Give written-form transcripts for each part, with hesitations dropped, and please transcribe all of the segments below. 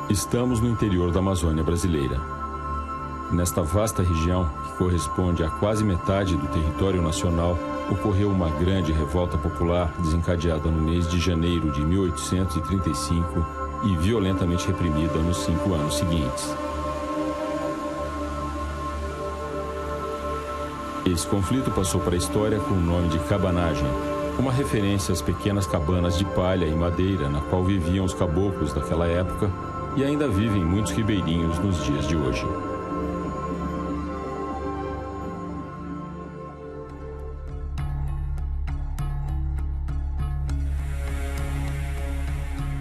Estamos no interior da Amazônia brasileira. Nesta vasta região, que corresponde a quase metade do território nacional, ocorreu uma grande revolta popular desencadeada no mês de janeiro de 1835 e violentamente reprimida nos 5 anos seguintes. Esse conflito passou para a história com o nome de cabanagem, uma referência às pequenas cabanas de palha e madeira na qual viviam os caboclos daquela época e ainda vivem muitos ribeirinhos nos dias de hoje.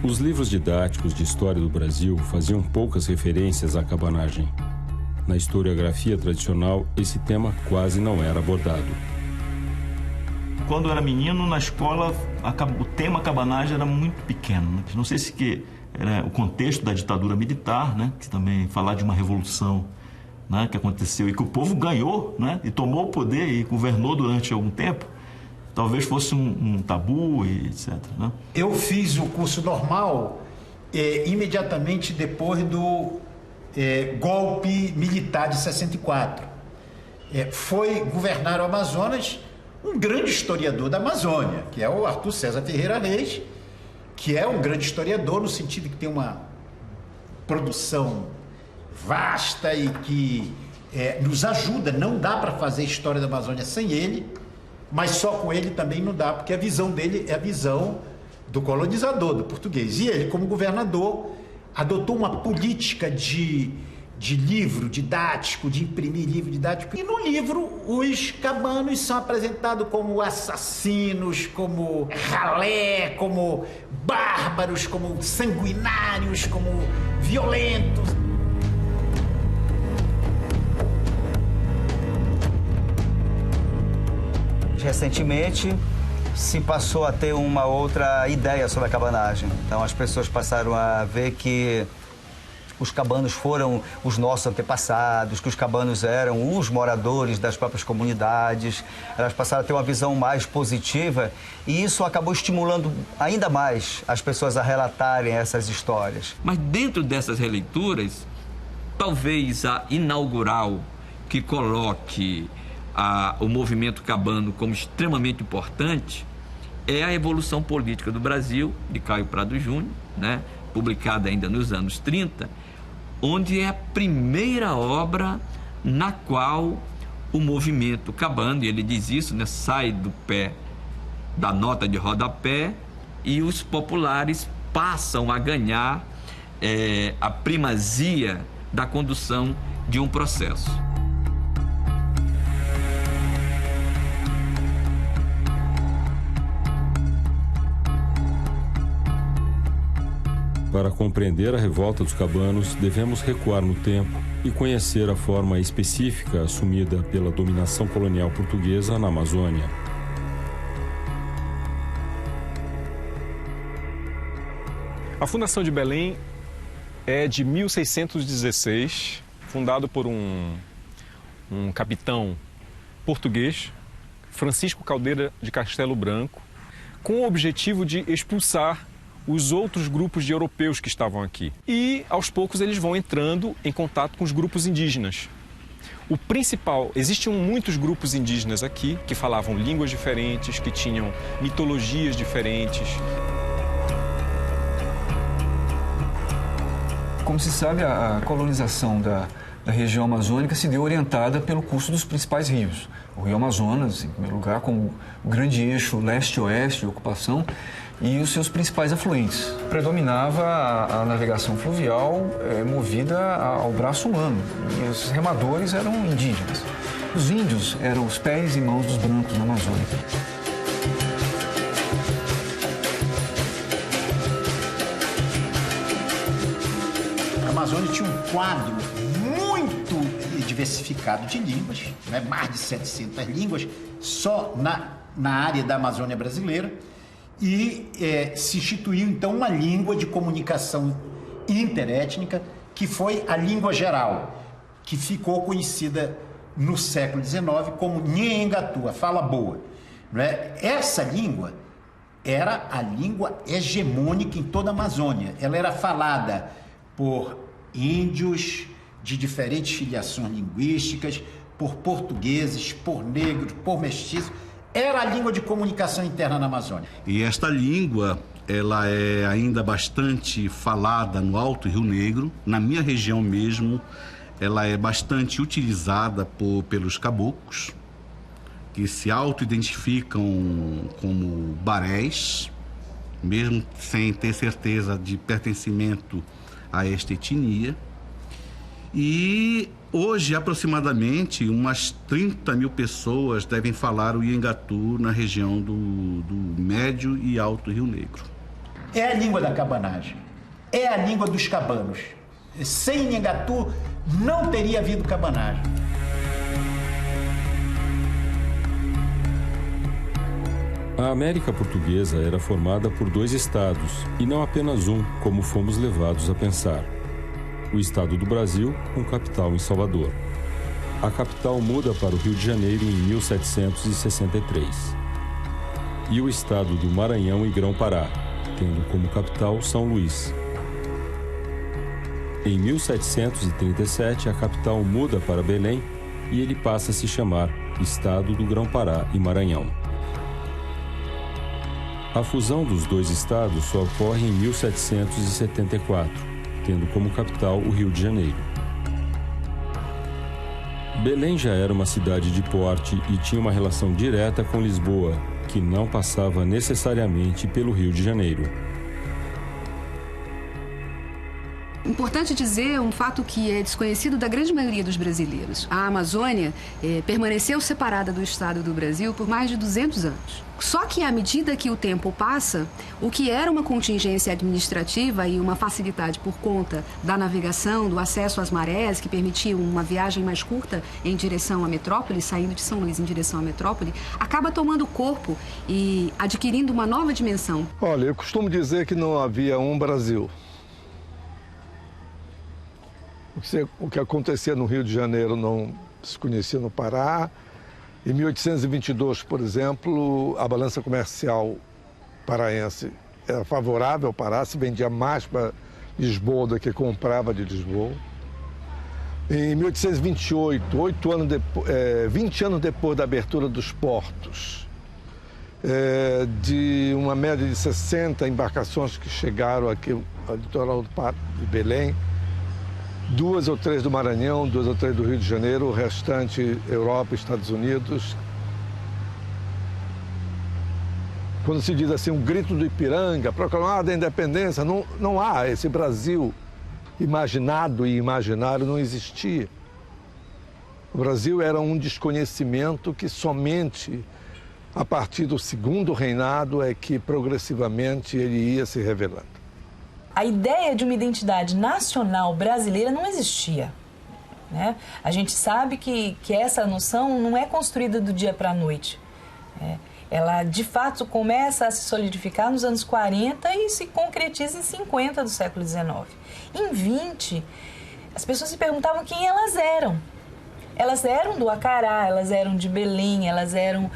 Os livros didáticos de história do Brasil faziam poucas referências à cabanagem. Na historiografia tradicional, esse tema quase não era abordado. Quando eu era menino, na escola, o tema cabanagem era muito pequeno. Não sei se que era o contexto da ditadura militar, né? Que também falar de uma revolução, né? Que aconteceu e que o povo ganhou, né? E tomou o poder e governou durante algum tempo. Talvez fosse um tabu e etc. Né? Eu fiz o curso normal imediatamente depois do golpe militar de 64. Foi governar o Amazonas um grande historiador da Amazônia, que é o Arthur César Ferreira Reis, que é um grande historiador no sentido que tem uma produção vasta e que nos ajuda. Não dá para fazer história da Amazônia sem ele, mas só com ele também não dá, porque a visão dele é a visão do colonizador, do português. E ele, como governador, adotou uma política de livro didático, de imprimir livro didático. E no livro, os cabanos são apresentados como assassinos, como ralé, como bárbaros, como sanguinários, como violentos. Recentemente, se passou a ter uma outra ideia sobre a cabanagem. Então, as pessoas passaram a ver que os cabanos foram os nossos antepassados, que os cabanos eram os moradores das próprias comunidades. Elas passaram a ter uma visão mais positiva e isso acabou estimulando ainda mais as pessoas a relatarem essas histórias. Mas dentro dessas releituras, talvez a inaugural que coloque o movimento cabano como extremamente importante é a Evolução Política do Brasil, de Caio Prado Júnior, né? Publicada ainda nos anos 30, onde é a primeira obra na qual o movimento cabano, e ele diz isso, né? Sai do pé da nota de rodapé e os populares passam a ganhar a primazia da condução de um processo. Para compreender a revolta dos cabanos, devemos recuar no tempo e conhecer a forma específica assumida pela dominação colonial portuguesa na Amazônia. A Fundação de Belém é de 1616, fundado por um capitão português, Francisco Caldeira de Castelo Branco, com o objetivo de expulsar os outros grupos de europeus que estavam aqui. E, aos poucos, eles vão entrando em contato com os grupos indígenas. O principal, existiam muitos grupos indígenas aqui que falavam línguas diferentes, que tinham mitologias diferentes. Como se sabe, a colonização da região amazônica se deu orientada pelo curso dos principais rios. O Rio Amazonas, em primeiro lugar, como o grande eixo leste-oeste de ocupação, e os seus principais afluentes. Predominava a navegação fluvial movida ao braço humano, e os remadores eram indígenas. Os índios eram os pés e mãos dos brancos na Amazônia. A Amazônia tinha um quadro muito diversificado de línguas, né? Mais de 700 línguas, só na área da Amazônia brasileira. E se instituiu, então, uma língua de comunicação interétnica, que foi a língua geral, que ficou conhecida no século XIX como Nheengatu, a fala boa. Não é? Essa língua era a língua hegemônica em toda a Amazônia. Ela era falada por índios de diferentes filiações linguísticas, por portugueses, por negros, por mestiços. Era a língua de comunicação interna na Amazônia. E esta língua, ela é ainda bastante falada no Alto Rio Negro. Na minha região mesmo, ela é bastante utilizada pelos caboclos, que se auto-identificam como barés, mesmo sem ter certeza de pertencimento a esta etnia. E hoje, aproximadamente, umas 30 mil pessoas devem falar o Iengatu na região do Médio e Alto Rio Negro. É a língua da cabanagem, é a língua dos cabanos. Sem Iengatu não teria havido cabanagem. A América Portuguesa era formada por 2 estados, e não apenas um, como fomos levados a pensar. O estado do Brasil, com capital em Salvador. A capital muda para o Rio de Janeiro em 1763. E o estado do Maranhão e Grão-Pará, tendo como capital São Luís. Em 1737, a capital muda para Belém e ele passa a se chamar Estado do Grão-Pará e Maranhão. A fusão dos 2 estados só ocorre em 1774, tendo como capital o Rio de Janeiro. Belém já era uma cidade de porte e tinha uma relação direta com Lisboa, que não passava necessariamente pelo Rio de Janeiro. Importante dizer um fato que é desconhecido da grande maioria dos brasileiros. A Amazônia permaneceu separada do estado do Brasil por mais de 200 anos. Só que à medida que o tempo passa, o que era uma contingência administrativa e uma facilidade por conta da navegação, do acesso às marés, que permitiam uma viagem mais curta em direção à metrópole, saindo de São Luís em direção à metrópole, acaba tomando corpo e adquirindo uma nova dimensão. Olha, eu costumo dizer que não havia um Brasil. O que acontecia no Rio de Janeiro não se conhecia no Pará. Em 1822, por exemplo, a balança comercial paraense era favorável ao Pará, se vendia mais para Lisboa do que comprava de Lisboa. Em 1828, 20 anos depois da abertura dos portos, de uma média de 60 embarcações que chegaram aqui ao litoral de Belém, 2 ou 3 do Maranhão, 2 ou 3 do Rio de Janeiro, o restante Europa, Estados Unidos. Quando se diz assim, um grito do Ipiranga, proclamada a independência, não há esse Brasil imaginado e imaginário, não existia. O Brasil era um desconhecimento que somente a partir do segundo reinado é que progressivamente ele ia se revelando. A ideia de uma identidade nacional brasileira não existia, né? A gente sabe que essa noção não é construída do dia para a noite. Ela, de fato, começa a se solidificar nos anos 40 e se concretiza em 50 do século XIX. Em 20, as pessoas se perguntavam quem elas eram. Elas eram do Acará, elas eram de Belém, elas eram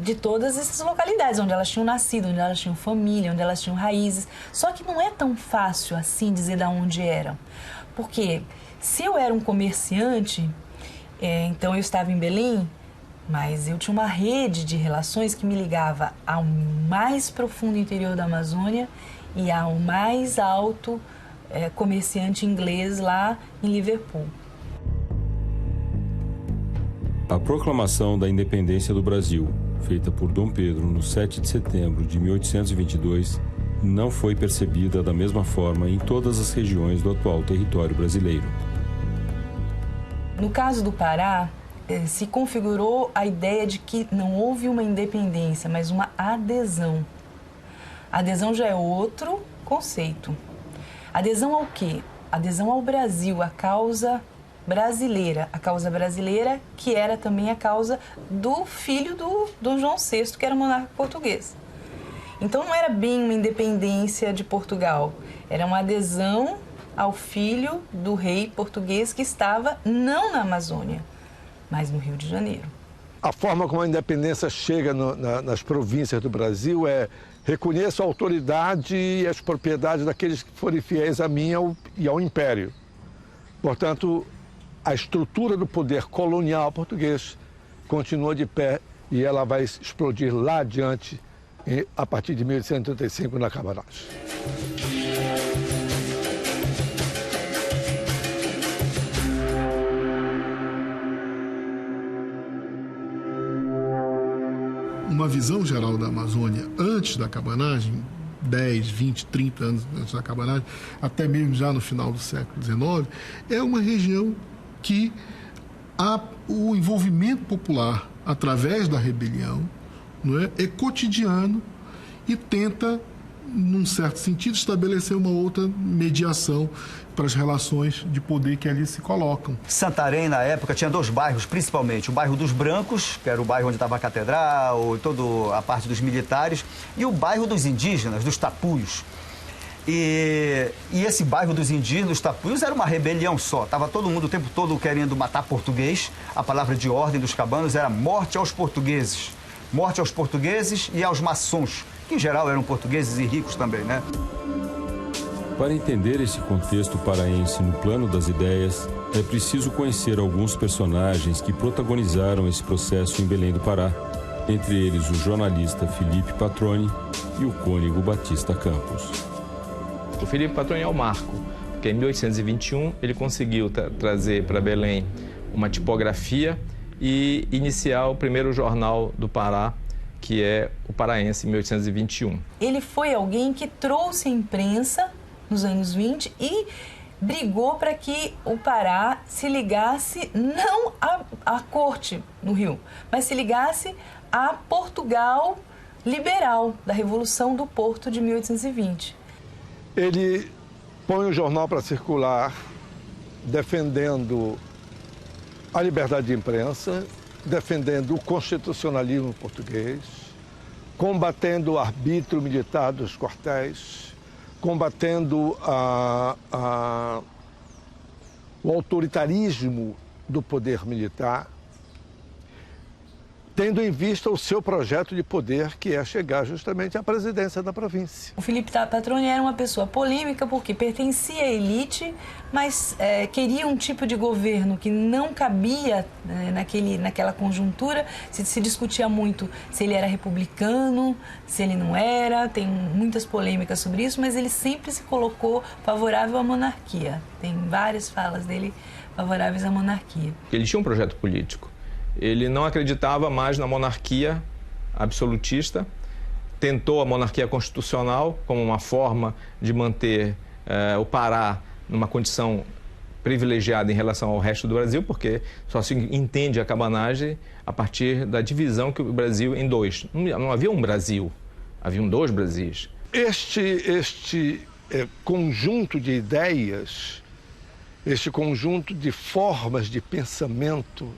de todas essas localidades, onde elas tinham nascido, onde elas tinham família, onde elas tinham raízes. Só que não é tão fácil assim dizer de onde eram. Porque se eu era um comerciante, então eu estava em Belém, mas eu tinha uma rede de relações que me ligava ao mais profundo interior da Amazônia e ao mais alto comerciante inglês lá em Liverpool. A proclamação da independência do Brasil, feita por Dom Pedro no 7 de setembro de 1822, não foi percebida da mesma forma em todas as regiões do atual território brasileiro. No caso do Pará, se configurou a ideia de que não houve uma independência, mas uma adesão. Adesão já é outro conceito. Adesão ao quê? Adesão ao Brasil, à causa brasileira. A causa brasileira que era também a causa do filho do Dom João VI, que era monarca português. Então não era bem uma independência de Portugal, era uma adesão ao filho do rei português que estava não na Amazônia, mas no Rio de Janeiro. A forma como a independência chega nas províncias do Brasil é reconheço a autoridade e as propriedades daqueles que forem fiéis a mim e ao Império. Portanto, a estrutura do poder colonial português continua de pé e ela vai explodir lá adiante, a partir de 1835, na cabanagem. Uma visão geral da Amazônia antes da cabanagem, 10, 20, 30 anos antes da cabanagem, até mesmo já no final do século XIX, é uma região que o envolvimento popular através da rebelião, não é cotidiano e tenta, num certo sentido, estabelecer uma outra mediação para as relações de poder que ali se colocam. Santarém, na época, tinha 2 bairros, principalmente. O bairro dos Brancos, que era o bairro onde estava a catedral, toda a parte dos militares, e o bairro dos indígenas, dos tapuios. E esse bairro dos indígenas, dos tapuios, era uma rebelião só. Estava todo mundo o tempo todo querendo matar português. A palavra de ordem dos cabanos era morte aos portugueses. Morte aos portugueses e aos maçons, que em geral eram portugueses e ricos também, né? Para entender esse contexto paraense no plano das ideias, é preciso conhecer alguns personagens que protagonizaram esse processo em Belém do Pará, entre eles o jornalista Felipe Patroni e o cônego Batista Campos. O Felipe Patroni é o marco, porque em 1821 ele conseguiu trazer para Belém uma tipografia e iniciar o primeiro jornal do Pará, que é o Paraense, em 1821. Ele foi alguém que trouxe a imprensa nos anos 20 e brigou para que o Pará se ligasse não à corte no Rio, mas se ligasse a Portugal liberal, da Revolução do Porto de 1820. Ele põe o jornal para circular, defendendo a liberdade de imprensa, defendendo o constitucionalismo português, combatendo o arbítrio militar dos quartéis, combatendo o autoritarismo do poder militar, tendo em vista o seu projeto de poder, que é chegar justamente à presidência da província. O Felipe Patroni era uma pessoa polêmica porque pertencia à elite, mas queria um tipo de governo que não cabia naquela conjuntura. Se discutia muito se ele era republicano, se ele não era, tem muitas polêmicas sobre isso, mas ele sempre se colocou favorável à monarquia. Tem várias falas dele favoráveis à monarquia. Ele tinha um projeto político. Ele não acreditava mais na monarquia absolutista, tentou a monarquia constitucional como uma forma de manter o Pará numa condição privilegiada em relação ao resto do Brasil, porque só se entende a cabanagem a partir da divisão que o Brasil em 2. Não havia um Brasil, haviam 2 Brasis. Este conjunto de ideias, este conjunto de formas de pensamento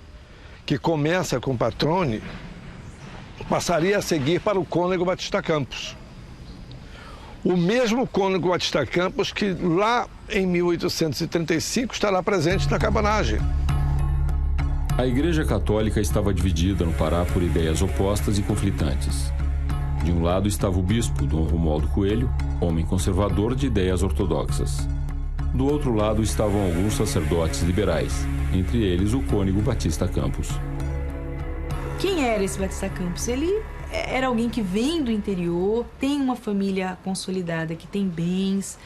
que começa com Patroni, passaria a seguir para o cônego Batista Campos. O mesmo cônego Batista Campos que lá em 1835 estará presente na cabanagem. A Igreja Católica estava dividida no Pará por ideias opostas e conflitantes. De um lado estava o bispo Dom Romualdo Coelho, homem conservador de ideias ortodoxas. Do outro lado estavam alguns sacerdotes liberais, entre eles o cônego Batista Campos. Quem era esse Batista Campos? Ele era alguém que vem do interior, tem uma família consolidada, que tem bens,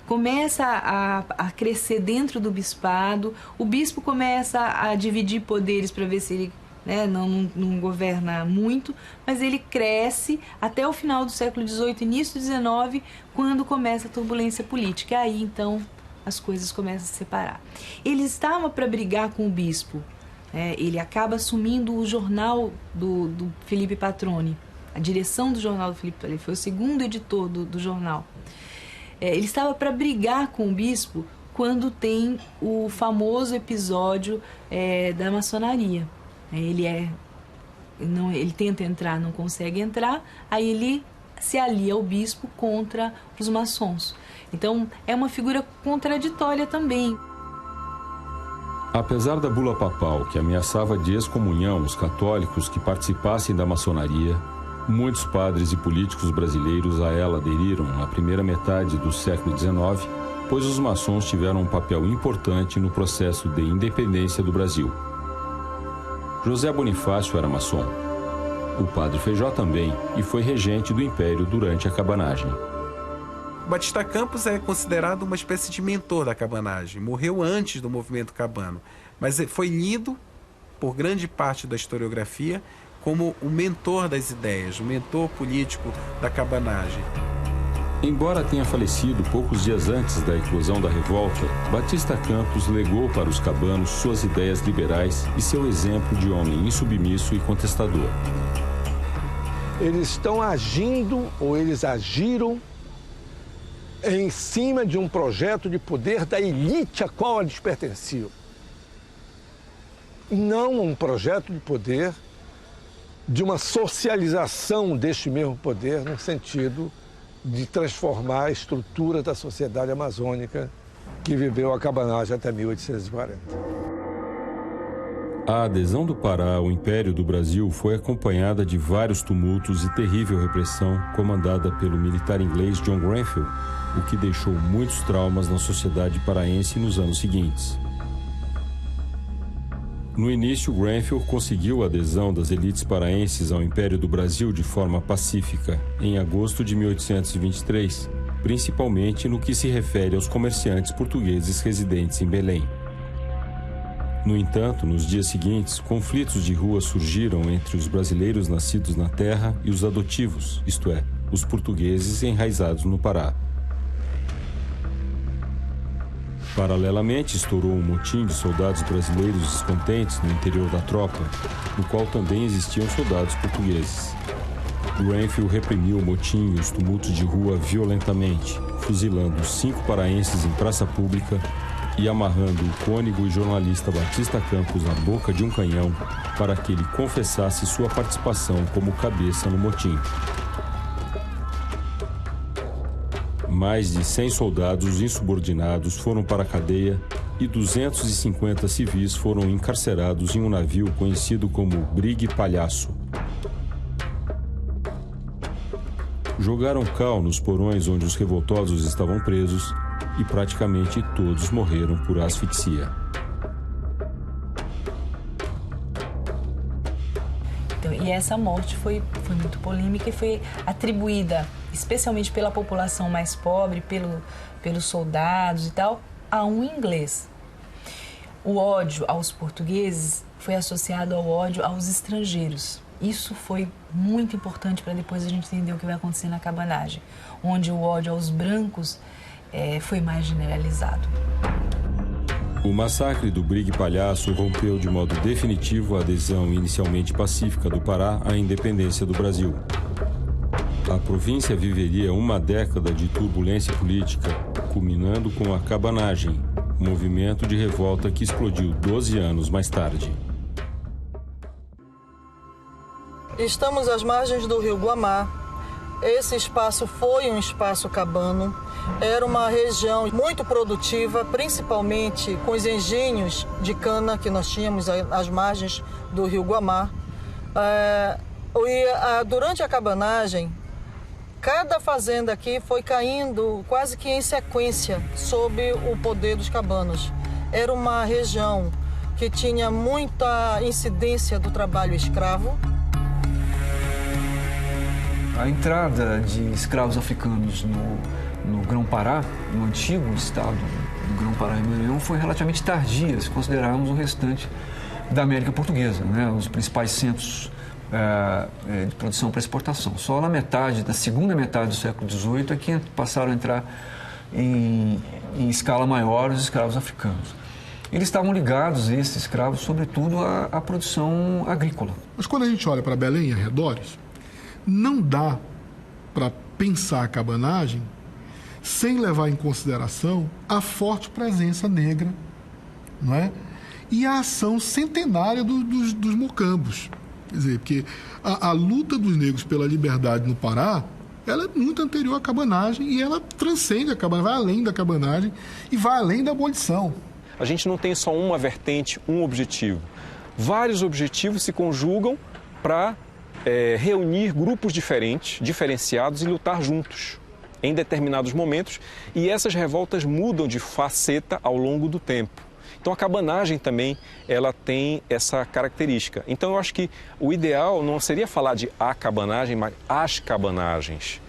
começa a crescer dentro do bispado, o bispo começa a dividir poderes para ver se ele não governa muito, mas ele cresce até o final do século XVIII, início do XIX, quando começa a turbulência política. E aí, então, as coisas começam a se separar. Ele estava para brigar com o bispo. Ele acaba assumindo o jornal do Felipe Patroni, a direção do jornal do Felipe Patroni. Ele foi o segundo editor do jornal. Ele estava para brigar com o bispo quando tem o famoso episódio da maçonaria. Ele tenta entrar, não consegue entrar, aí ele se alia ao bispo contra os maçons. Então, é uma figura contraditória também. Apesar da bula papal que ameaçava de excomunhão os católicos que participassem da maçonaria, Muitos padres e políticos brasileiros a ela aderiram na primeira metade do século XIX, pois os maçons tiveram um papel importante no processo de independência do Brasil. José Bonifácio era maçom. O padre Feijó também, e foi regente do Império durante a cabanagem. Batista Campos é considerado uma espécie de mentor da cabanagem. Morreu antes do movimento cabano, mas foi lido por grande parte da historiografia como o mentor das ideias, o mentor político da cabanagem. Embora tenha falecido poucos dias antes da eclosão da revolta, Batista Campos legou para os cabanos suas ideias liberais e seu exemplo de homem insubmisso e contestador. Eles estão agindo, ou eles agiram, em cima de um projeto de poder da elite a qual eles pertenciam. Não um projeto de poder de uma socialização deste mesmo poder no sentido de transformar a estrutura da sociedade amazônica que viveu a cabanagem até 1840. A adesão do Pará ao Império do Brasil foi acompanhada de vários tumultos e terrível repressão comandada pelo militar inglês John Grenfell, o que deixou muitos traumas na sociedade paraense nos anos seguintes. No início, Grenfell conseguiu a adesão das elites paraenses ao Império do Brasil de forma pacífica, em agosto de 1823, principalmente no que se refere aos comerciantes portugueses residentes em Belém. No entanto, nos dias seguintes, conflitos de rua surgiram entre os brasileiros nascidos na terra e os adotivos, isto é, os portugueses enraizados no Pará. Paralelamente, estourou um motim de soldados brasileiros descontentes no interior da tropa, no qual também existiam soldados portugueses. Grenfell reprimiu o motim e os tumultos de rua violentamente, fuzilando 5 paraenses em praça pública e amarrando o cônego e jornalista Batista Campos na boca de um canhão para que ele confessasse sua participação como cabeça no motim. Mais de 100 soldados insubordinados foram para a cadeia e 250 civis foram encarcerados em um navio conhecido como Brigue Palhaço. Jogaram cal nos porões onde os revoltosos estavam presos e praticamente todos morreram por asfixia. E essa morte foi muito polêmica e foi atribuída, especialmente pela população mais pobre, pelos soldados e tal, a um inglês. O ódio aos portugueses foi associado ao ódio aos estrangeiros. Isso foi muito importante para depois a gente entender o que vai acontecer na cabanagem, onde o ódio aos brancos foi mais generalizado. O massacre do Brigue Palhaço rompeu de modo definitivo a adesão inicialmente pacífica do Pará à independência do Brasil. A província viveria uma década de turbulência política, culminando com a cabanagem, movimento de revolta que explodiu 12 anos mais tarde. Estamos às margens do rio Guamá. Esse espaço foi um espaço cabano. Era uma região muito produtiva, principalmente com os engenhos de cana que nós tínhamos às margens do rio Guamá. Durante a cabanagem, cada fazenda aqui foi caindo quase que em sequência sob o poder dos cabanos. Era uma região que tinha muita incidência do trabalho escravo. A entrada de escravos africanos no Grão-Pará, no antigo estado do Grão-Pará e Maranhão, foi relativamente tardia, se considerarmos o restante da América Portuguesa, né? Os principais centros de produção para exportação. Só na segunda metade do século XVIII é que passaram a entrar em escala maior os escravos africanos. Eles estavam ligados, esses escravos, sobretudo à produção agrícola. Mas quando a gente olha para Belém e arredores, não dá para pensar a cabanagem sem levar em consideração a forte presença negra, não é? E a ação centenária dos mocambos. Quer dizer, porque a luta dos negros pela liberdade no Pará, ela é muito anterior à cabanagem e ela transcende a cabanagem, vai além da cabanagem e vai além da abolição. A gente não tem só uma vertente, um objetivo. Vários objetivos se conjugam para reunir grupos diferenciados e lutar juntos em determinados momentos, e essas revoltas mudam de faceta ao longo do tempo. Então a cabanagem também ela tem essa característica. Então eu acho que o ideal não seria falar de a cabanagem, mas as cabanagens.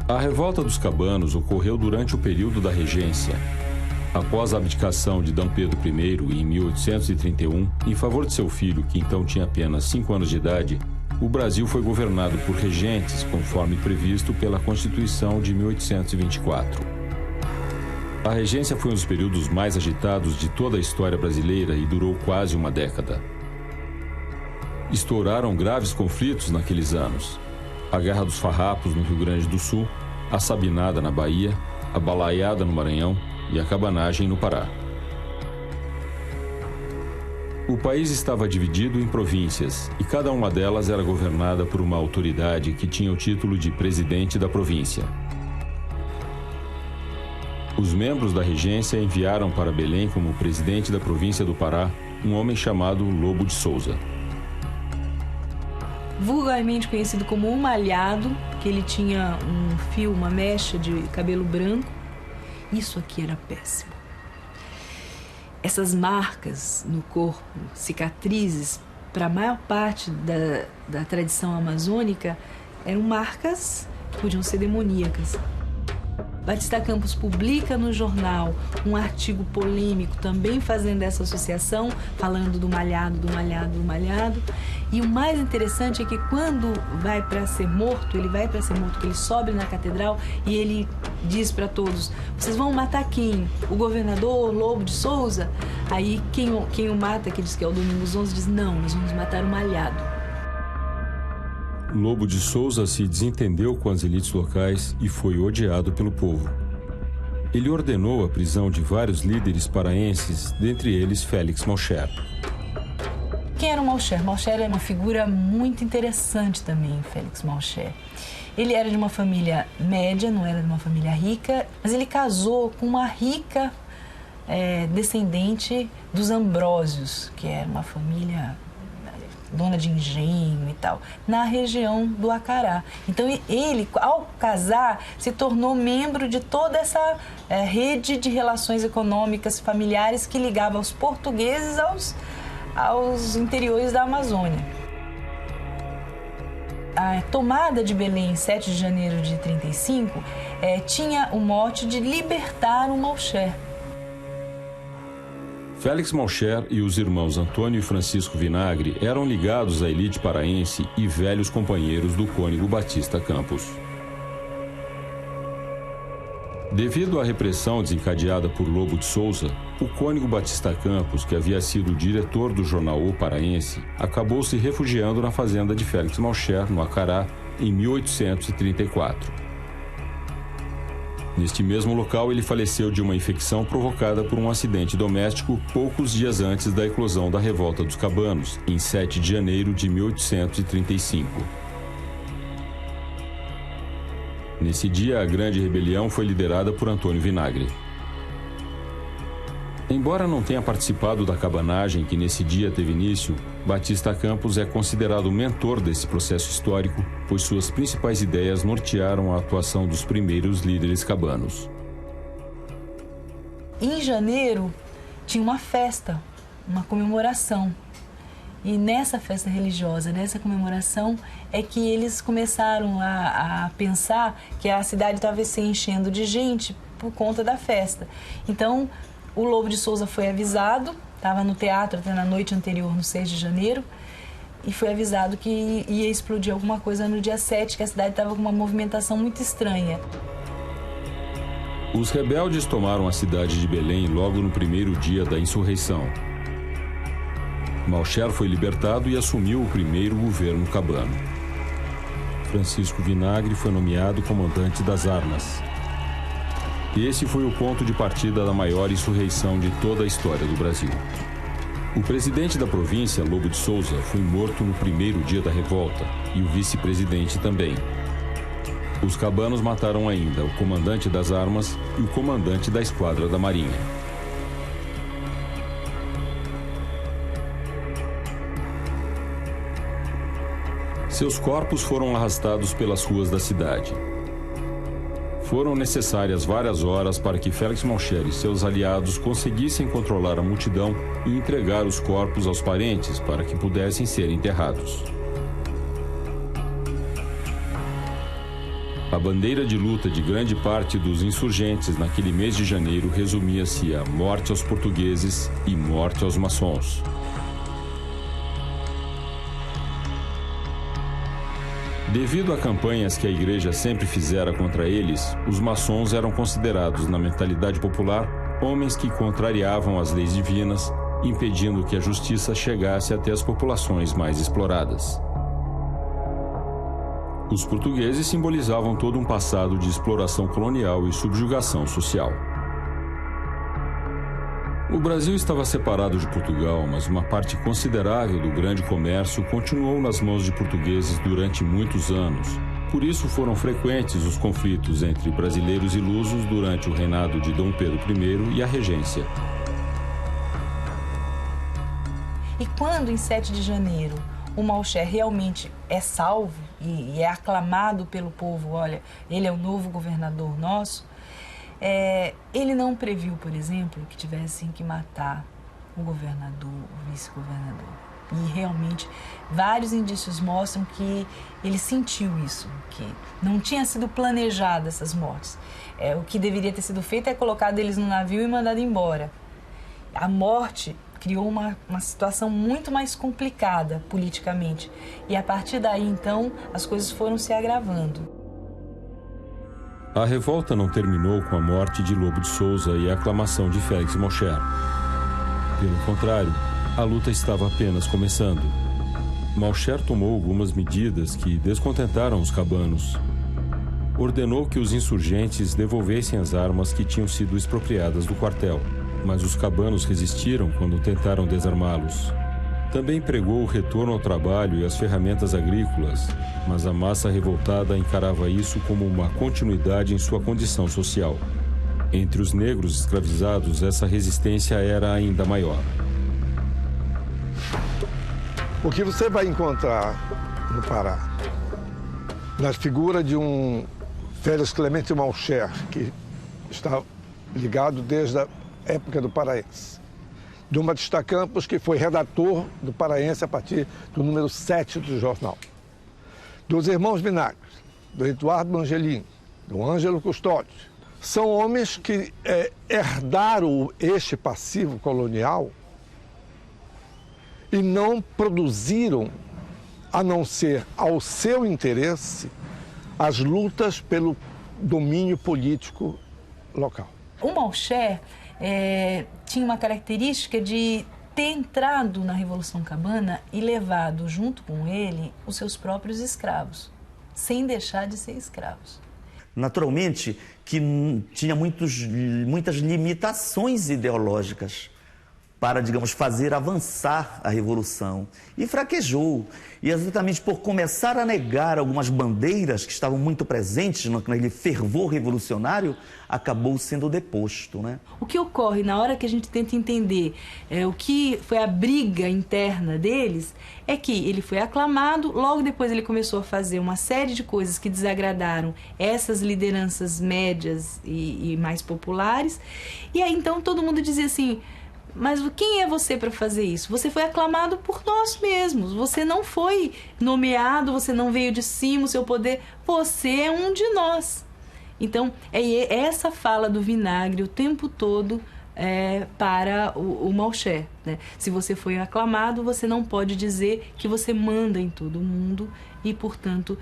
A revolta dos cabanos ocorreu durante o período da regência. Após a abdicação de D. Pedro I, em 1831, em favor de seu filho, que então tinha apenas 5 anos de idade, o Brasil foi governado por regentes, conforme previsto pela Constituição de 1824. A regência foi um dos períodos mais agitados de toda a história brasileira e durou quase uma década. Estouraram graves conflitos naqueles anos. A Guerra dos Farrapos no Rio Grande do Sul, a Sabinada na Bahia, a Balaiada no Maranhão e a cabanagem no Pará. O país estava dividido em províncias e cada uma delas era governada por uma autoridade que tinha o título de presidente da província. Os membros da regência enviaram para Belém como presidente da província do Pará um homem chamado Lobo de Souza. Vulgarmente conhecido como um malhado, que ele tinha um fio, uma mecha de cabelo branco. Isso aqui era péssimo. Essas marcas no corpo, cicatrizes, para a maior parte da tradição amazônica, eram marcas que podiam ser demoníacas. Batista Campos publica no jornal um artigo polêmico também fazendo essa associação, falando do malhado, do malhado, do malhado. E o mais interessante é que quando vai para ser morto, que ele sobe na catedral e ele diz para todos: vocês vão matar quem? O governador Lobo de Souza? Aí quem o mata, que diz que é o Domingos 11, diz: não, nós vamos matar o malhado. Lobo de Souza se desentendeu com as elites locais e foi odiado pelo povo. Ele ordenou a prisão de vários líderes paraenses, dentre eles Félix Malcher. Quem era o Malcher? Malcher é uma figura muito interessante também, Félix Malcher. Ele era de uma família média, não era de uma família rica, mas ele casou com uma rica descendente dos Ambrósios, que era uma família dona de engenho e tal, na região do Acará. Então ele, ao casar, se tornou membro de toda essa rede de relações econômicas familiares que ligava os portugueses aos interiores da Amazônia. A tomada de Belém, 7 de janeiro de 35, tinha o mote de libertar o Malcher. Félix Malcher e os irmãos Antônio e Francisco Vinagre eram ligados à elite paraense e velhos companheiros do cônego Batista Campos. Devido à repressão desencadeada por Lobo de Souza, o cônego Batista Campos, que havia sido diretor do jornal O Paraense, acabou se refugiando na fazenda de Félix Malcher, no Acará, em 1834. Neste mesmo local, ele faleceu de uma infecção provocada por um acidente doméstico poucos dias antes da eclosão da Revolta dos Cabanos, em 7 de janeiro de 1835. Nesse dia, a grande rebelião foi liderada por Antônio Vinagre. Embora não tenha participado da cabanagem que nesse dia teve início, Batista Campos é considerado o mentor desse processo histórico, pois suas principais ideias nortearam a atuação dos primeiros líderes cabanos. Em janeiro, tinha uma festa, uma comemoração. E nessa festa religiosa, nessa comemoração, é que eles começaram a pensar que a cidade estava se enchendo de gente por conta da festa. Então, o Lobo de Souza foi avisado, estava no teatro até na noite anterior, no 6 de janeiro, e foi avisado que ia explodir alguma coisa no dia 7, que a cidade estava com uma movimentação muito estranha. Os rebeldes tomaram a cidade de Belém logo no primeiro dia da insurreição. Malcher foi libertado e assumiu o primeiro governo cabano. Francisco Vinagre foi nomeado comandante das armas. Esse foi o ponto de partida da maior insurreição de toda a história do Brasil. O presidente da província, Lobo de Souza, foi morto no primeiro dia da revolta e o vice-presidente também. Os cabanos mataram ainda o comandante das armas e o comandante da esquadra da Marinha. Seus corpos foram arrastados pelas ruas da cidade. Foram necessárias várias horas para que Félix Malcher e seus aliados conseguissem controlar a multidão e entregar os corpos aos parentes para que pudessem ser enterrados. A bandeira de luta de grande parte dos insurgentes naquele mês de janeiro resumia-se a morte aos portugueses e morte aos maçons. Devido a campanhas que a igreja sempre fizera contra eles, os maçons eram considerados, na mentalidade popular, homens que contrariavam as leis divinas, impedindo que a justiça chegasse até as populações mais exploradas. Os portugueses simbolizavam todo um passado de exploração colonial e subjugação social. O Brasil estava separado de Portugal, mas uma parte considerável do grande comércio continuou nas mãos de portugueses durante muitos anos. Por isso foram frequentes os conflitos entre brasileiros e lusos durante o reinado de Dom Pedro I e a regência. E quando, em 7 de janeiro, o Malcher realmente é salvo e é aclamado pelo povo, olha, ele é o novo governador nosso, ele não previu, por exemplo, que tivessem que matar o governador, o vice-governador. E realmente vários indícios mostram que ele sentiu isso, que não tinha sido planejado essas mortes. O que deveria ter sido feito é colocado eles no navio e mandado embora. A morte criou uma situação muito mais complicada politicamente. E a partir daí, então, as coisas foram se agravando. A revolta não terminou com a morte de Lobo de Souza e a aclamação de Félix Malcher. Pelo contrário, a luta estava apenas começando. Malcher tomou algumas medidas que descontentaram os cabanos. Ordenou que os insurgentes devolvessem as armas que tinham sido expropriadas do quartel, mas os cabanos resistiram quando tentaram desarmá-los. Também pregou o retorno ao trabalho e às ferramentas agrícolas, mas a massa revoltada encarava isso como uma continuidade em sua condição social. Entre os negros escravizados, essa resistência era ainda maior. O que você vai encontrar no Pará, na figura de um Félix Clemente Malcher, que está ligado desde a época do Paraense, de um Batista Campos, que foi redator do Paraense a partir do número 7 do jornal, dos irmãos Vinagre, do Eduardo Angelim, do Ângelo Custódio. São homens que herdaram este passivo colonial e não produziram, a não ser ao seu interesse, as lutas pelo domínio político local. O Malcher tinha uma característica de ter entrado na Revolução Cabana e levado junto com ele os seus próprios escravos, sem deixar de ser escravos. Naturalmente que tinha muitas limitações ideológicas para, digamos, fazer avançar a Revolução. E fraquejou. E exatamente por começar a negar algumas bandeiras que estavam muito presentes naquele fervor revolucionário, acabou sendo deposto, né? O que ocorre na hora que a gente tenta entender o que foi a briga interna deles, é que ele foi aclamado, logo depois ele começou a fazer uma série de coisas que desagradaram essas lideranças médias e mais populares, e aí então todo mundo dizia assim: mas quem é você para fazer isso? Você foi aclamado por nós mesmos. Você não foi nomeado, você não veio de cima, o seu poder. Você é um de nós. Então, é essa fala do Vinagre o tempo todo para o Malcher, né? Se você foi aclamado, você não pode dizer que você manda em todo mundo e, portanto,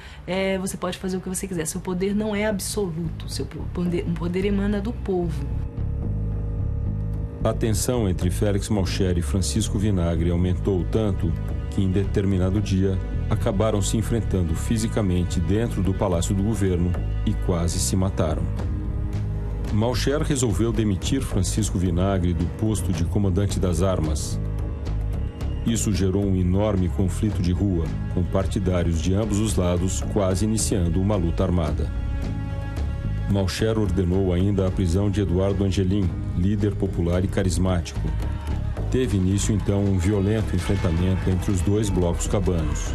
você pode fazer o que você quiser. Seu poder não é absoluto. Seu poder emana do povo. A tensão entre Félix Malcher e Francisco Vinagre aumentou tanto que, em determinado dia, acabaram se enfrentando fisicamente dentro do Palácio do Governo e quase se mataram. Malcher resolveu demitir Francisco Vinagre do posto de comandante das armas. Isso gerou um enorme conflito de rua, com partidários de ambos os lados quase iniciando uma luta armada. Malcher ordenou ainda a prisão de Eduardo Angelim, líder popular e carismático. Teve início, então, um violento enfrentamento entre os dois blocos cabanos.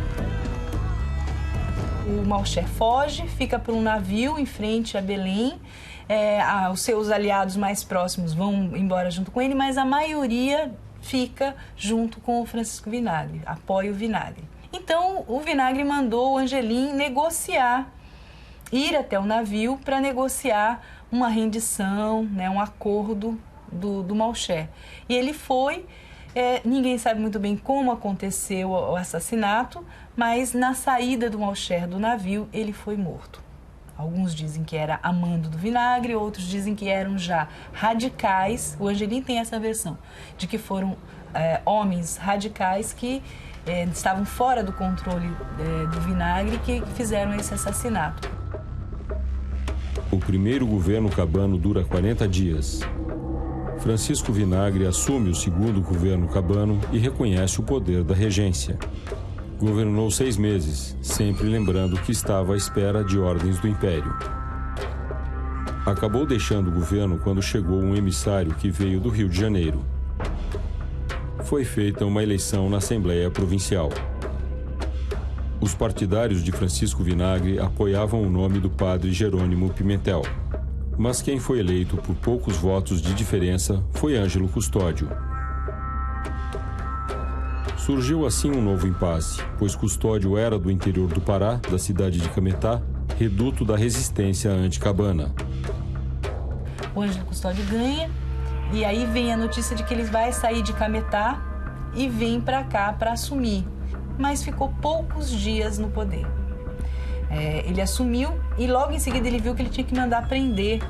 o Malcher foge, fica para um navio em frente a Belém. Os seus aliados mais próximos vão embora junto com ele, mas a maioria fica junto com o Francisco Vinagre, apoia o Vinagre. Então, o Vinagre mandou o Angelim ir até o navio para negociar uma rendição, né, um acordo do Malcher. E ele foi, ninguém sabe muito bem como aconteceu o assassinato, mas na saída do Malcher do navio, ele foi morto. Alguns dizem que era a mando do Vinagre, outros dizem que eram já radicais. O Angelim tem essa versão, de que foram homens radicais que estavam fora do controle do Vinagre que fizeram esse assassinato. O primeiro governo cabano dura 40 dias. Francisco Vinagre assume o segundo governo cabano e reconhece o poder da regência. Governou 6 meses, sempre lembrando que estava à espera de ordens do Império. Acabou deixando o governo quando chegou um emissário que veio do Rio de Janeiro. Foi feita uma eleição na Assembleia Provincial. Os partidários de Francisco Vinagre apoiavam o nome do padre Jerônimo Pimentel. Mas quem foi eleito por poucos votos de diferença foi Ângelo Custódio. Surgiu assim um novo impasse, pois Custódio era do interior do Pará, da cidade de Cametá, reduto da resistência anticabana. O Ângelo Custódio ganha, e aí vem a notícia de que ele vai sair de Cametá e vem para cá para assumir. Mas ficou poucos dias no poder. Ele assumiu e logo em seguida ele viu que ele tinha que mandar prender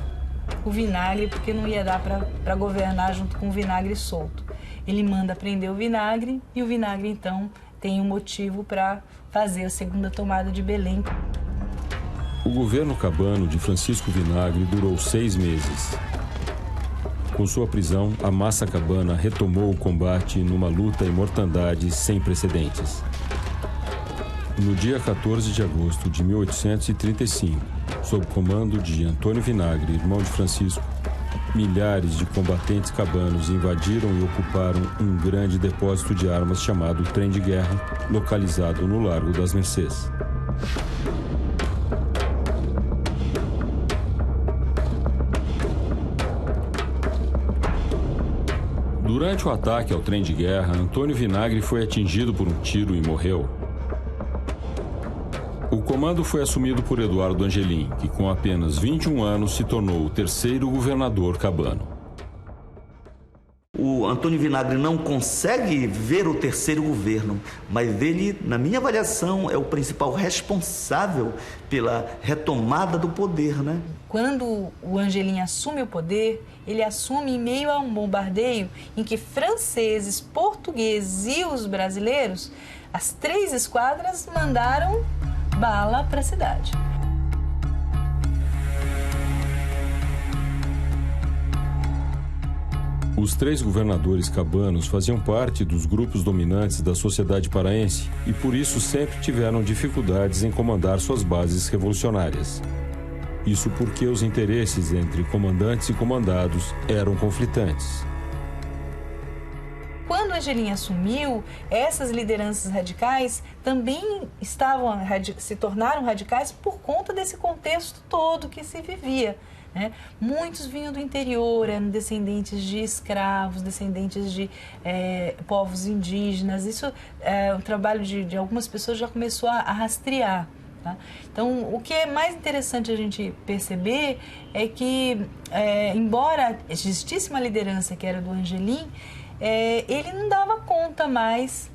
o Vinagre, porque não ia dar para governar junto com o Vinagre solto. Ele manda prender o Vinagre e o Vinagre, então, tem um motivo para fazer a segunda tomada de Belém. O governo cabano de Francisco Vinagre durou 6 meses. Com sua prisão, a massa cabana retomou o combate numa luta e mortandade sem precedentes. No dia 14 de agosto de 1835, sob comando de Antônio Vinagre, irmão de Francisco, milhares de combatentes cabanos invadiram e ocuparam um grande depósito de armas chamado Trem de Guerra, localizado no Largo das Mercês. Durante o ataque ao Trem de Guerra, Antônio Vinagre foi atingido por um tiro e morreu. O comando foi assumido por Eduardo Angelim, que com apenas 21 anos se tornou o terceiro governador cabano. O Antônio Vinagre não consegue ver o terceiro governo, mas ele, na minha avaliação, é o principal responsável pela retomada do poder, né? Quando o Angelim assume o poder, ele assume em meio a um bombardeio em que franceses, portugueses e os brasileiros, as 3 esquadras mandaram bala para a cidade. Os 3 governadores cabanos faziam parte dos grupos dominantes da sociedade paraense e por isso sempre tiveram dificuldades em comandar suas bases revolucionárias. Isso porque os interesses entre comandantes e comandados eram conflitantes. Quando Angelim assumiu, essas lideranças radicais também se tornaram radicais por conta desse contexto todo que se vivia, né? Muitos vinham do interior, eram descendentes de escravos, descendentes de povos indígenas. Isso, o trabalho de algumas pessoas já começou a rastrear. Tá? Então, o que é mais interessante a gente perceber é que, embora existisse uma liderança que era do Angelim, ele não dava conta mais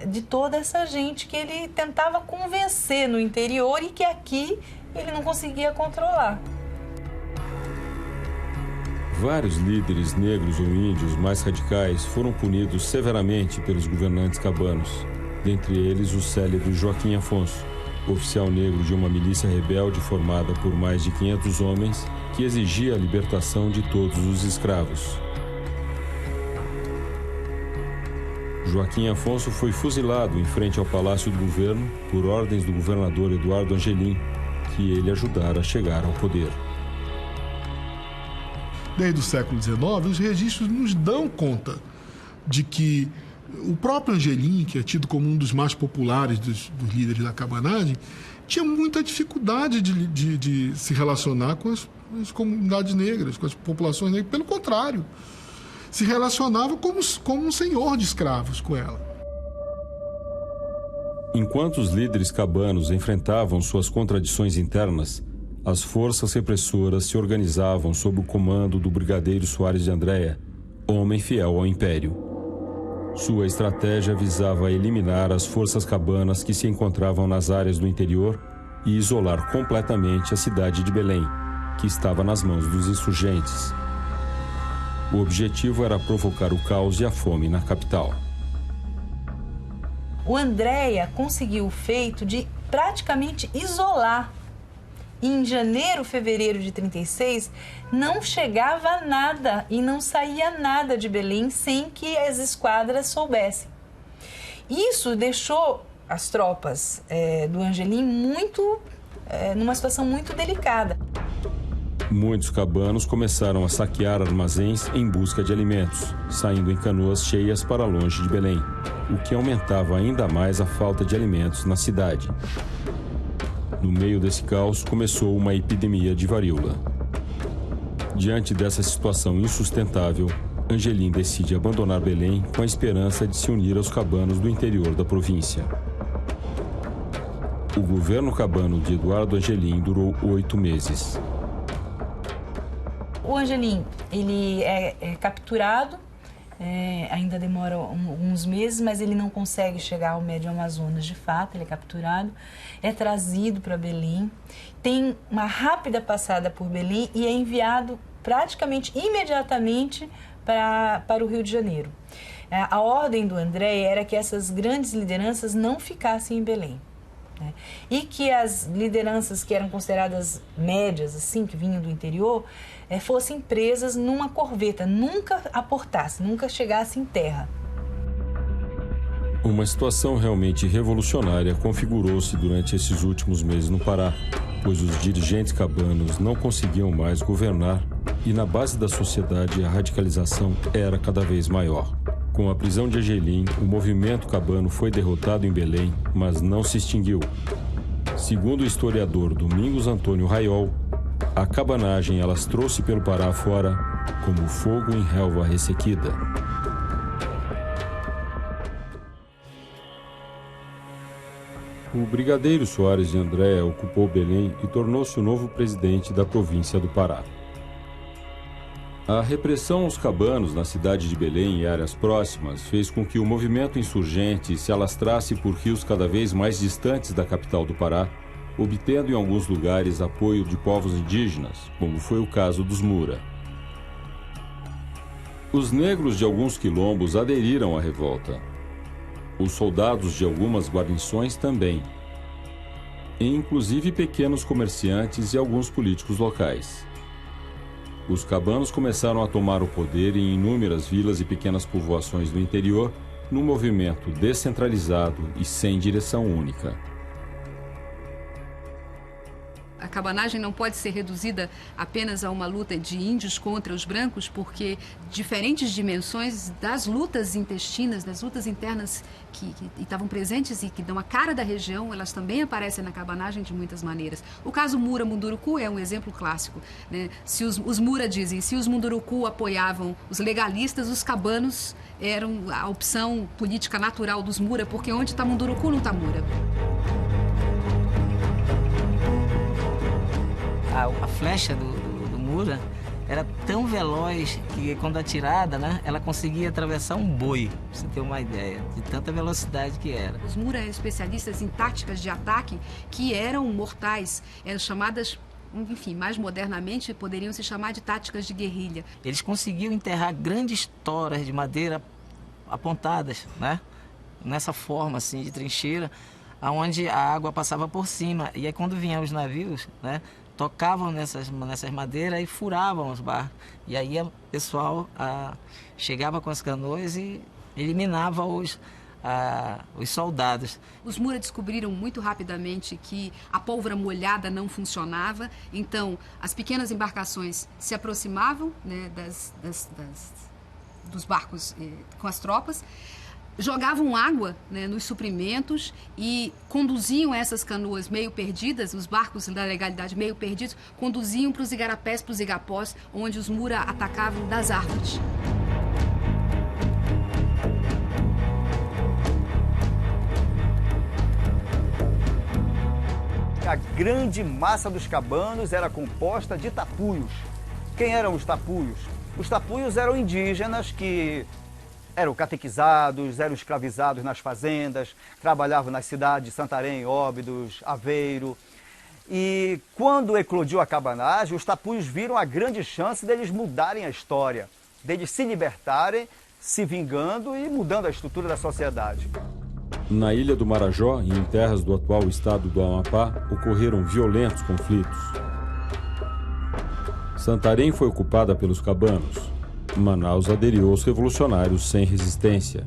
de toda essa gente que ele tentava convencer no interior e que aqui ele não conseguia controlar. Vários líderes negros ou índios mais radicais foram punidos severamente pelos governantes cabanos, dentre eles o célebre Joaquim Afonso, oficial negro de uma milícia rebelde formada por mais de 500 homens que exigia a libertação de todos os escravos. Joaquim Afonso foi fuzilado em frente ao Palácio do Governo por ordens do governador Eduardo Angelim, que ele ajudara a chegar ao poder. Desde o século XIX, os registros nos dão conta de que O próprio Angelim, que é tido como um dos mais populares dos líderes da cabanagem, tinha muita dificuldade de se relacionar com as comunidades negras, com as populações negras. Pelo contrário, se relacionava como um senhor de escravos com ela. Enquanto os líderes cabanos enfrentavam suas contradições internas, as forças repressoras se organizavam sob o comando do brigadeiro Soares de Andréa, homem fiel ao Império. Sua estratégia visava eliminar as forças cabanas que se encontravam nas áreas do interior e isolar completamente a cidade de Belém, que estava nas mãos dos insurgentes. O objetivo era provocar o caos e a fome na capital. O Andréa conseguiu o feito de praticamente isolar. Em janeiro, fevereiro de 36, não chegava nada e não saía nada de Belém sem que as esquadras soubessem. Isso deixou as tropas do Angelim numa situação muito delicada. Muitos cabanos começaram a saquear armazéns em busca de alimentos, saindo em canoas cheias para longe de Belém, o que aumentava ainda mais a falta de alimentos na cidade. No meio desse caos, começou uma epidemia de varíola. Diante dessa situação insustentável, Angelim decide abandonar Belém com a esperança de se unir aos cabanos do interior da província. O governo cabano de Eduardo Angelim durou 8 meses. O Angelim, ele é capturado, ainda demora uns meses, mas ele não consegue chegar ao Médio Amazonas de fato, ele é capturado, é trazido para Belém, tem uma rápida passada por Belém e é enviado praticamente imediatamente para o Rio de Janeiro. A ordem do André era que essas grandes lideranças não ficassem em Belém. E que as lideranças que eram consideradas médias, assim, que vinham do interior, fossem presas numa corveta, nunca aportassem, nunca chegassem em terra. Uma situação realmente revolucionária configurou-se durante esses últimos meses no Pará, pois os dirigentes cabanos não conseguiam mais governar e na base da sociedade a radicalização era cada vez maior. Com a prisão de Angelim, o movimento cabano foi derrotado em Belém, mas não se extinguiu. Segundo o historiador Domingos Antônio Raiol, a cabanagem alastrou-se pelo Pará fora como fogo em relva ressequida. O brigadeiro Soares de Andréa ocupou Belém e tornou-se o novo presidente da província do Pará. A repressão aos cabanos na cidade de Belém e áreas próximas fez com que o movimento insurgente se alastrasse por rios cada vez mais distantes da capital do Pará, obtendo em alguns lugares apoio de povos indígenas, como foi o caso dos Mura. Os negros de alguns quilombos aderiram à revolta. Os soldados de algumas guarnições também, e inclusive pequenos comerciantes e alguns políticos locais. Os cabanos começaram a tomar o poder em inúmeras vilas e pequenas povoações do interior, num movimento descentralizado e sem direção única. A cabanagem não pode ser reduzida apenas a uma luta de índios contra os brancos, porque diferentes dimensões das lutas intestinas, das lutas internas que estavam presentes e que dão a cara da região, elas também aparecem na cabanagem de muitas maneiras. O caso Mura-Munduruku é um exemplo clássico, né? Se os Mura dizem, se os Munduruku apoiavam os legalistas, os cabanos eram a opção política natural dos Mura, porque onde está Munduruku não está Mura. A flecha do Mura era tão veloz que quando atirada, né, ela conseguia atravessar um boi, pra você ter uma ideia, de tanta velocidade que era. Os Mura eram especialistas em táticas de ataque que eram mortais, eram chamadas, enfim, mais modernamente poderiam se chamar de táticas de guerrilha. Eles conseguiam enterrar grandes toras de madeira apontadas, né, nessa forma assim de trincheira, aonde a água passava por cima. E aí quando vinham os navios, né, tocavam nessas madeiras e furavam os barcos. E aí o pessoal chegava com as canoas e eliminava os soldados. Os Mura descobriram muito rapidamente que a pólvora molhada não funcionava, então as pequenas embarcações se aproximavam, né, dos barcos com as tropas, jogavam água, né, nos suprimentos e conduziam essas canoas meio perdidas, os barcos da legalidade meio perdidos, conduziam para os igarapés, para os igapós, onde os Mura atacavam das árvores. A grande massa dos cabanos era composta de tapuios. Quem eram os tapuios? Os tapuios eram indígenas que eram catequizados, eram escravizados nas fazendas, trabalhavam nas cidades de Santarém, Óbidos, Aveiro. E quando eclodiu a cabanagem, os tapuios viram a grande chance deles mudarem a história, deles se libertarem, se vingando e mudando a estrutura da sociedade. Na ilha do Marajó e em terras do atual estado do Amapá, ocorreram violentos conflitos. Santarém foi ocupada pelos cabanos. Manaus aderiu aos revolucionários sem resistência.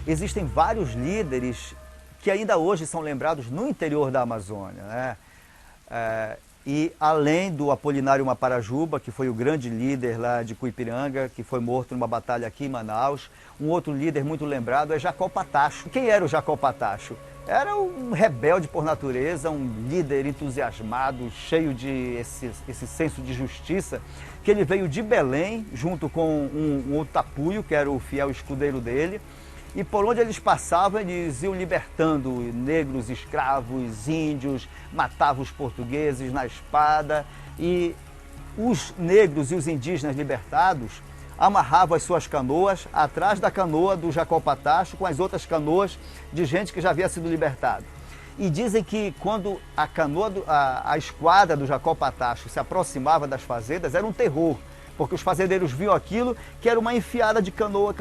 Existem vários líderes que ainda hoje são lembrados no interior da Amazônia, né? E além do Apolinário Maparajuba, que foi o grande líder lá de Cuipiranga, que foi morto numa batalha aqui em Manaus, um outro líder muito lembrado é Jacó Patacho. Quem era o Jacó Patacho? Era um rebelde por natureza, um líder entusiasmado, cheio de esse senso de justiça, que ele veio de Belém, junto com um outro tapuio, que era o fiel escudeiro dele, e por onde eles passavam, eles iam libertando negros, escravos, índios, matavam os portugueses na espada, e os negros e os indígenas libertados amarravam as suas canoas atrás da canoa do Jacó Patacho com as outras canoas de gente que já havia sido libertado. E dizem que quando a esquadra do Jacó Patacho se aproximava das fazendas, era um terror, porque os fazendeiros viam aquilo que era uma enfiada de canoa,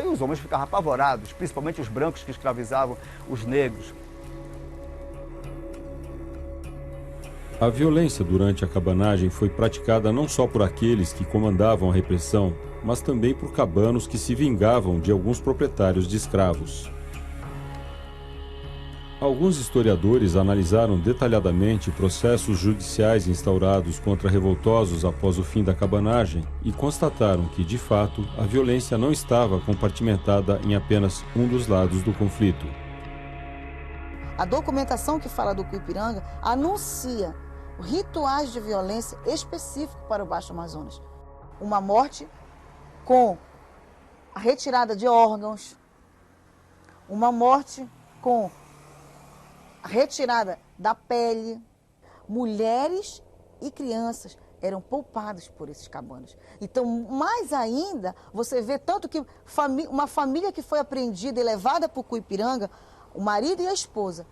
e os homens ficavam apavorados, principalmente os brancos que escravizavam os negros. A violência durante a cabanagem foi praticada não só por aqueles que comandavam a repressão, mas também por cabanos que se vingavam de alguns proprietários de escravos. Alguns historiadores analisaram detalhadamente processos judiciais instaurados contra revoltosos após o fim da cabanagem e constataram que, de fato, a violência não estava compartimentada em apenas um dos lados do conflito. A documentação que fala do Cuipiranga anuncia rituais de violência específicos para o Baixo Amazonas. Uma morte com a retirada de órgãos, uma morte com a retirada da pele. Mulheres e crianças eram poupadas por esses cabanos. Então, mais ainda, você vê tanto que uma família que foi apreendida e levada para o Cuipiranga, o marido e a esposa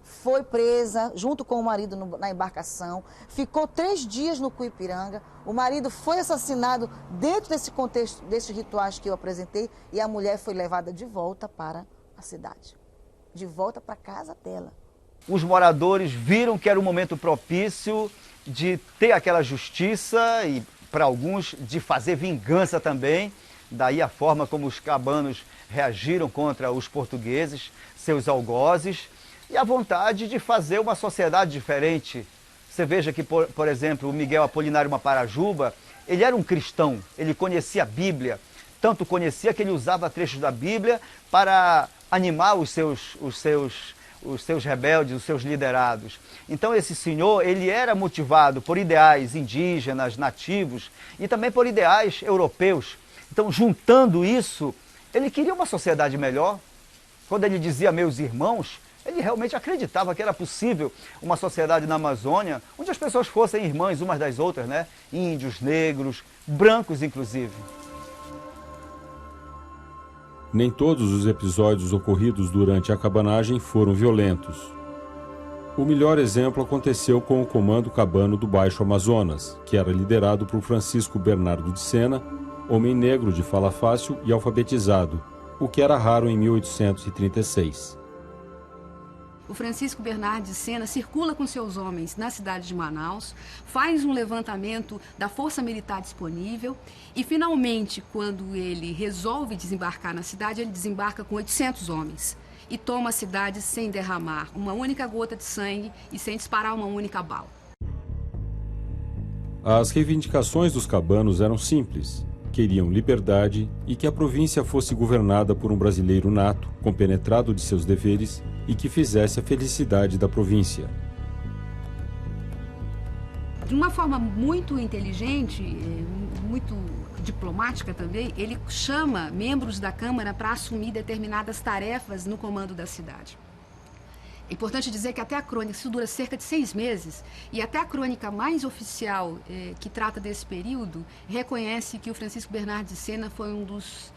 foi presa junto com o marido na embarcação, ficou 3 dias no Cuipiranga, o marido foi assassinado dentro desse contexto, desses rituais que eu apresentei, e a mulher foi levada de volta para a cidade, de volta para a casa dela. Os moradores viram que era um momento propício de ter aquela justiça e, para alguns, de fazer vingança também. Daí a forma como os cabanos reagiram contra os portugueses, seus algozes, e a vontade de fazer uma sociedade diferente. Você veja que, por exemplo, o Miguel Apolinário Maparajuba, ele era um cristão, ele conhecia a Bíblia, tanto conhecia que ele usava trechos da Bíblia para animar os seus rebeldes, os seus liderados. Então esse senhor, ele era motivado por ideais indígenas, nativos, e também por ideais europeus. Então, juntando isso, ele queria uma sociedade melhor. Quando ele dizia meus irmãos, ele realmente acreditava que era possível uma sociedade na Amazônia onde as pessoas fossem irmãs umas das outras, né? Índios, negros, brancos inclusive. Nem todos os episódios ocorridos durante a cabanagem foram violentos. O melhor exemplo aconteceu com o Comando Cabano do Baixo Amazonas, que era liderado por Francisco Bernardo de Sena, homem negro de fala fácil e alfabetizado, o que era raro em 1836. O Francisco Bernardo de Sena circula com seus homens na cidade de Manaus, faz um levantamento da força militar disponível e, finalmente, quando ele resolve desembarcar na cidade, ele desembarca com 800 homens e toma a cidade sem derramar uma única gota de sangue e sem disparar uma única bala. As reivindicações dos cabanos eram simples: queriam liberdade e que a província fosse governada por um brasileiro nato, compenetrado de seus deveres e que fizesse a felicidade da província. De uma forma muito inteligente, muito diplomática também, ele chama membros da Câmara para assumir determinadas tarefas no comando da cidade. É importante dizer que até a crônica, isso dura cerca de 6 meses, e até a crônica mais oficial que trata desse período reconhece que o Francisco Bernardo de Sena foi um dos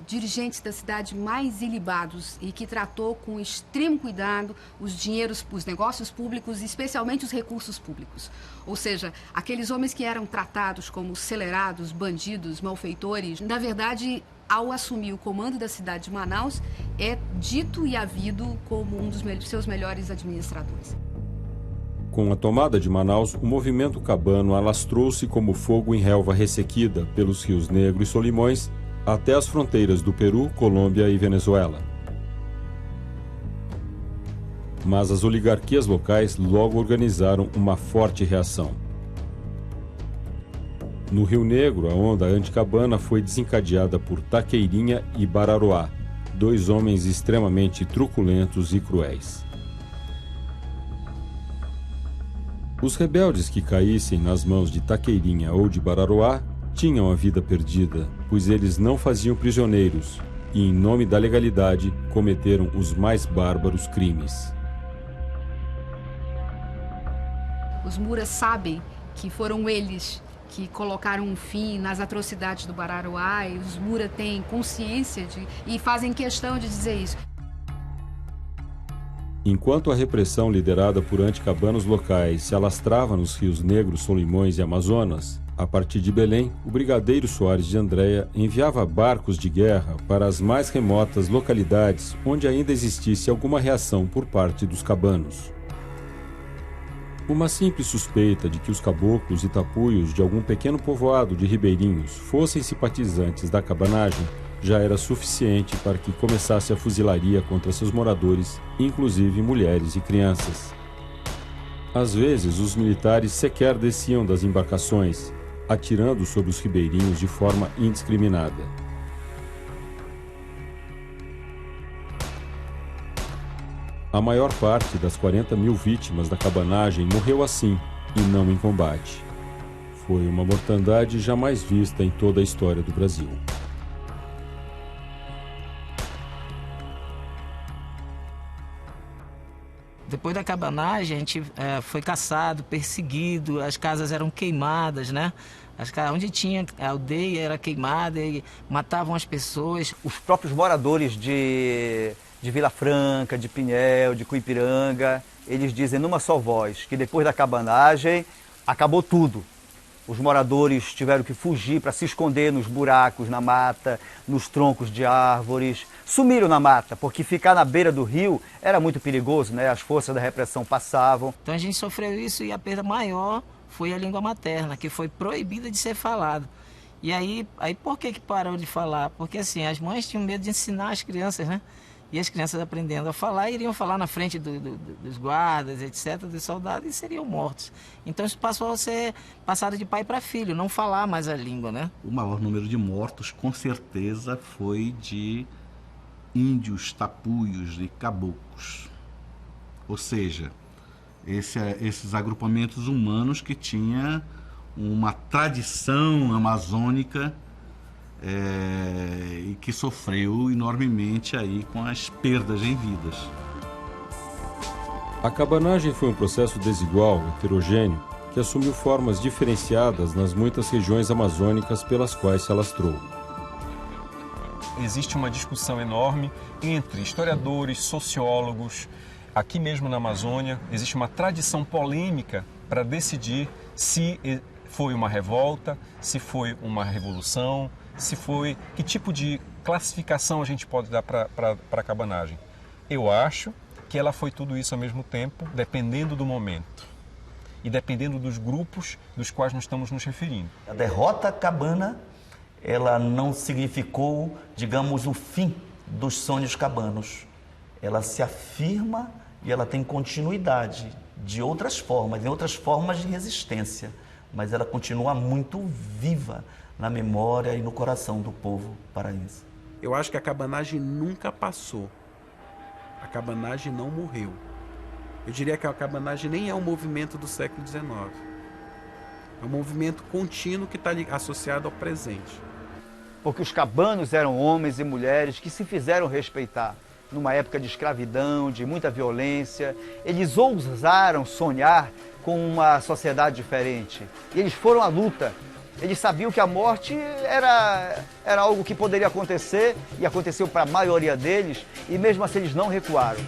dirigentes da cidade mais ilibados e que tratou com extremo cuidado os dinheiros, os negócios públicos e especialmente os recursos públicos. Ou seja, aqueles homens que eram tratados como acelerados, bandidos, malfeitores, na verdade, ao assumir o comando da cidade de Manaus, é dito e havido como um dos seus melhores administradores. Com a tomada de Manaus, o movimento cabano alastrou-se como fogo em relva ressequida pelos rios Negro e Solimões até as fronteiras do Peru, Colômbia e Venezuela. Mas as oligarquias locais logo organizaram uma forte reação. No Rio Negro, a onda anticabana foi desencadeada por Taqueirinha e Bararoá, 2 homens extremamente truculentos e cruéis. Os rebeldes que caíssem nas mãos de Taqueirinha ou de Bararoá tinham a vida perdida, pois eles não faziam prisioneiros e, em nome da legalidade, cometeram os mais bárbaros crimes. Os Muras sabem que foram eles que colocaram um fim nas atrocidades do Bararoá, e os Muras têm consciência e fazem questão de dizer isso. Enquanto a repressão liderada por anticabanos locais se alastrava nos rios Negro, Solimões e Amazonas, a partir de Belém, o brigadeiro Soares de Andréa enviava barcos de guerra para as mais remotas localidades onde ainda existisse alguma reação por parte dos cabanos. Uma simples suspeita de que os caboclos e tapuios de algum pequeno povoado de ribeirinhos fossem simpatizantes da cabanagem já era suficiente para que começasse a fuzilaria contra seus moradores, inclusive mulheres e crianças. Às vezes, os militares sequer desciam das embarcações, atirando sobre os ribeirinhos de forma indiscriminada. A maior parte das 40 mil vítimas da cabanagem morreu assim, e não em combate. Foi uma mortandade jamais vista em toda a história do Brasil. Depois da cabanagem, a gente foi caçado, perseguido, as casas eram queimadas, né? Onde tinha a aldeia era queimada e matavam as pessoas. Os próprios moradores de Vila Franca, de Pinhel, de Cuipiranga, eles dizem numa só voz que depois da cabanagem acabou tudo. Os moradores tiveram que fugir para se esconder nos buracos, na mata, nos troncos de árvores. Sumiram na mata, porque ficar na beira do rio era muito perigoso, né? As forças da repressão passavam. Então a gente sofreu isso e a perda maior foi a língua materna, que foi proibida de ser falada. E aí por que parou de falar? Porque assim, as mães tinham medo de ensinar as crianças, né? E as crianças aprendendo a falar, iriam falar na frente dos guardas, etc., dos soldados, e seriam mortos. Então isso passou a ser passado de pai para filho, não falar mais a língua, né? O maior número de mortos, com certeza, foi de índios, tapuios e caboclos. Ou seja, esses agrupamentos humanos que tinham uma tradição amazônica e que sofreu enormemente aí com as perdas em vidas. A cabanagem foi um processo desigual, heterogêneo, que assumiu formas diferenciadas nas muitas regiões amazônicas pelas quais se alastrou. Existe uma discussão enorme entre historiadores, sociólogos. Aqui mesmo na Amazônia existe uma tradição polêmica para decidir se foi uma revolta, se foi uma revolução, se foi... que tipo de classificação a gente pode dar para a cabanagem. Eu acho que ela foi tudo isso ao mesmo tempo, dependendo do momento e dependendo dos grupos dos quais nós estamos nos referindo. A derrota cabana, ela não significou, digamos, o fim dos sonhos cabanos. Ela se afirma e ela tem continuidade de outras formas, em outras formas de resistência, mas ela continua muito viva na memória e no coração do povo paraense. Eu acho que a cabanagem nunca passou. A cabanagem não morreu. Eu diria que a cabanagem nem é um movimento do século XIX. É um movimento contínuo que está associado ao presente. Porque os cabanos eram homens e mulheres que se fizeram respeitar. Numa época de escravidão, de muita violência, eles ousaram sonhar com uma sociedade diferente. E eles foram à luta. Eles sabiam que a morte era algo que poderia acontecer, e aconteceu para a maioria deles, e mesmo assim eles não recuaram.